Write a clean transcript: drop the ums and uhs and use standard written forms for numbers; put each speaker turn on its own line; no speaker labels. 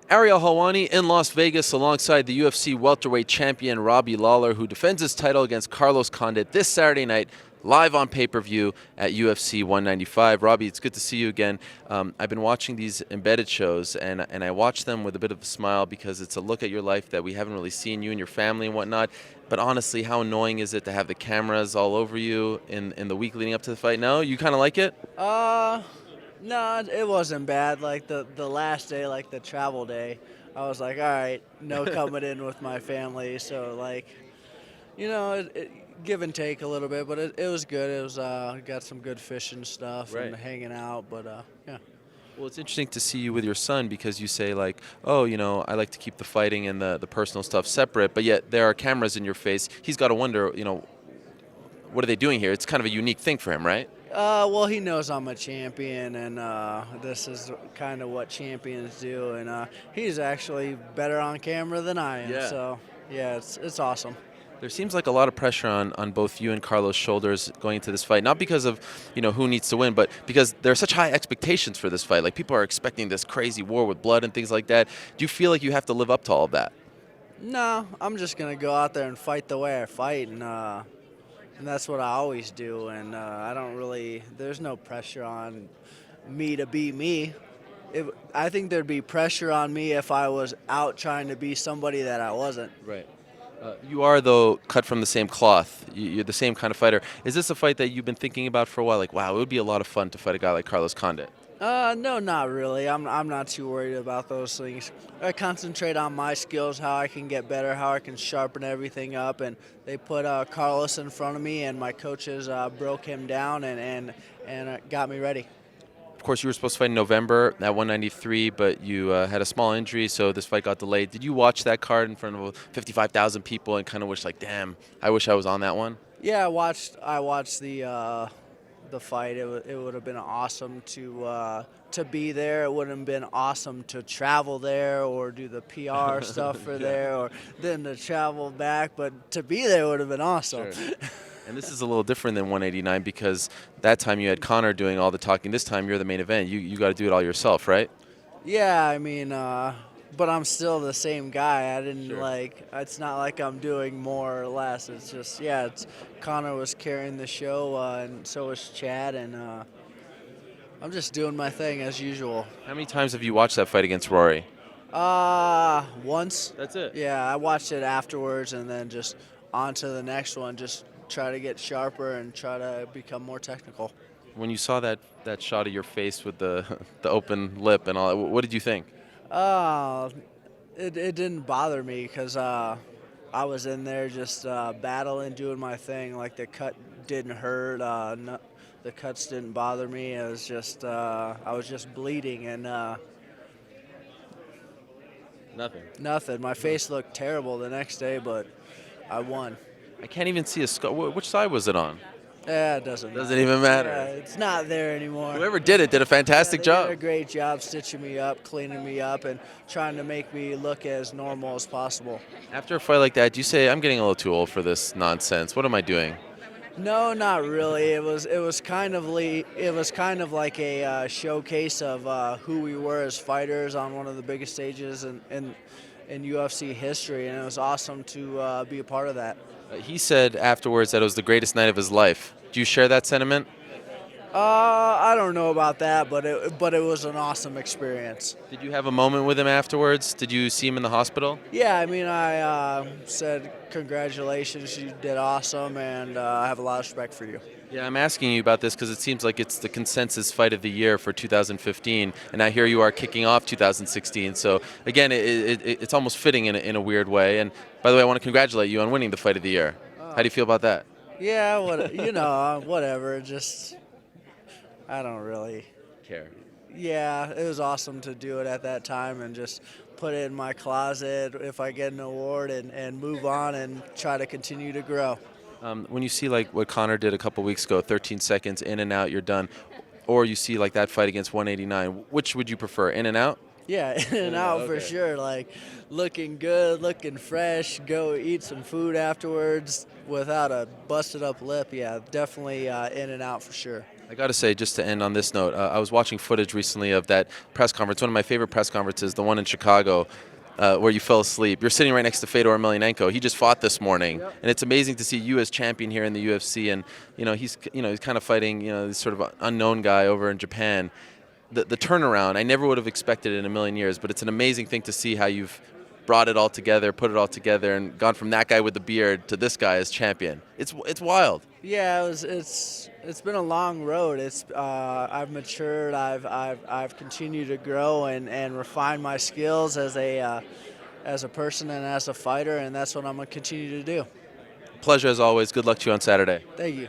Ariel Helwani in Las Vegas alongside the UFC welterweight champion Robbie Lawler, who defends his title against Carlos Condit this Saturday night, live on pay-per-view at UFC 195. Robbie, it's good to see you again. I've been watching these embedded shows, and I watch them with a bit of a smile because it's a look at your life that we haven't really seen, you and your family and whatnot. But honestly, how annoying is it to have the cameras all over you in the week leading up to the fight? No? You kind of like it?
No, it wasn't bad. Like the last day, like the travel day, I was like, all right, no coming in with my family. So like, give and take a little bit, but it was good. It was got some good fishing stuff
Right.
and hanging out. But yeah.
Well, it's interesting to see you with your son because you say like, oh, I like to keep the fighting and the personal stuff separate, but yet there are cameras in your face. He's got to wonder, what are they doing here? It's kind of a unique thing for him, right?
Well, he knows I'm a champion, and this is kind of what champions do, and he's actually better on camera than I am.
Yeah.
So yeah, it's awesome.
There seems like a lot of pressure on both you and Carlos' shoulders going into this fight, not because of who needs to win, but because there are such high expectations for this fight. Like people are expecting this crazy war with blood and things like that. Do you feel like you have to live up to all of that?
No, I'm just gonna go out there and fight the way I fight, and that's what I always do. And I don't really. There's no pressure on me to be me. I think there'd be pressure on me if I was out trying to be somebody that I wasn't.
Right. You are, though, cut from the same cloth. You're the same kind of fighter. Is this a fight that you've been thinking about for a while? Like, wow, it would be a lot of fun to fight a guy like Carlos Condit.
No, not really. I'm not too worried about those things. I concentrate on my skills, how I can get better, how I can sharpen everything up. And they put Carlos in front of me, and my coaches broke him down and got me ready.
Of course, you were supposed to fight in November at 193, but you had a small injury, so this fight got delayed. Did you watch that card in front of 55,000 people and kind of wish, like, damn, I wish I was on that one?
Yeah, I watched the fight. It would have been awesome to be there. It would have been awesome to travel there or do the PR stuff for there, or then to travel back. But to be there would have been awesome.
Sure. And this is a little different than 189 because that time you had Connor doing all the talking. This time you're the main event. You got to do it all yourself, right?
Yeah, I mean, but I'm still the same guy. I didn't
Sure.
It's not like I'm doing more or less. It's just Connor was carrying the show, and so was Chad, and I'm just doing my thing as usual.
How many times have you watched that fight against Rory?
Once.
That's it.
Yeah, I watched it afterwards, and then just on to the next one. Just try to get sharper and try to become more technical.
When you saw that shot of your face with the the open lip and all that, what did you think?
It didn't bother me because I was in there just battling, doing my thing. Like the cut didn't hurt. The cuts didn't bother me. It was just I was just bleeding and
Nothing.
nothing. My face looked terrible the next day, but I won.
I can't even see a scar. Which side was it on?
Yeah, it doesn't
Doesn't
matter.
even matter.
Yeah, it's not there anymore.
Whoever did it did a fantastic
They
job.
did a great job stitching me up, cleaning me up, and trying to make me look as normal as possible.
After a fight like that, do you say, I'm getting a little too old for this nonsense? What am I doing?
No, not really. It was kind of like a showcase of who we were as fighters on one of the biggest stages in UFC history, and it was awesome to be a part of that.
He said afterwards that it was the greatest night of his life. Do you share that sentiment?
I don't know about that, but it was an awesome experience.
Did you have a moment with him afterwards? Did you see him in the hospital?
Yeah, I mean, I said congratulations, you did awesome, and I have a lot of respect for you.
Yeah, I'm asking you about this because it seems like it's the consensus fight of the year for 2015, and now here you are kicking off 2016. So again, it's almost fitting in a weird way. And by the way, I want to congratulate you on winning the fight of the year. How do you feel about that?
Yeah, whatever. Just I don't really
Care.
Yeah, it was awesome to do it at that time and just put it in my closet if I get an award and move on and try to continue to grow.
When you see like what Connor did a couple weeks ago, 13 seconds in and out, you're done, or you see like that fight against 189, which would you prefer, in and out?
Yeah, in and out for
Okay.
sure. Like looking good, looking fresh, go eat some food afterwards without a busted up lip. Yeah, definitely in and out for sure.
I got to say, just to end on this note, I was watching footage recently of that press conference, one of my favorite press conferences, the one in Chicago, where you fell asleep. You're sitting right next to Fedor Emelianenko. He just fought this morning, and it's amazing to see you as champion here in the UFC. And he's kind of fighting this sort of unknown guy over in Japan. The turnaround, I never would have expected it in a million years, but it's an amazing thing to see how you've brought it all together, put it all together, and gone from that guy with the beard to this guy as champion. It's wild.
Yeah, it's been a long road. I've matured. I've continued to grow and refine my skills as a person and as a fighter, and that's what I'm gonna continue to do.
Pleasure as always. Good luck to you on Saturday.
Thank you.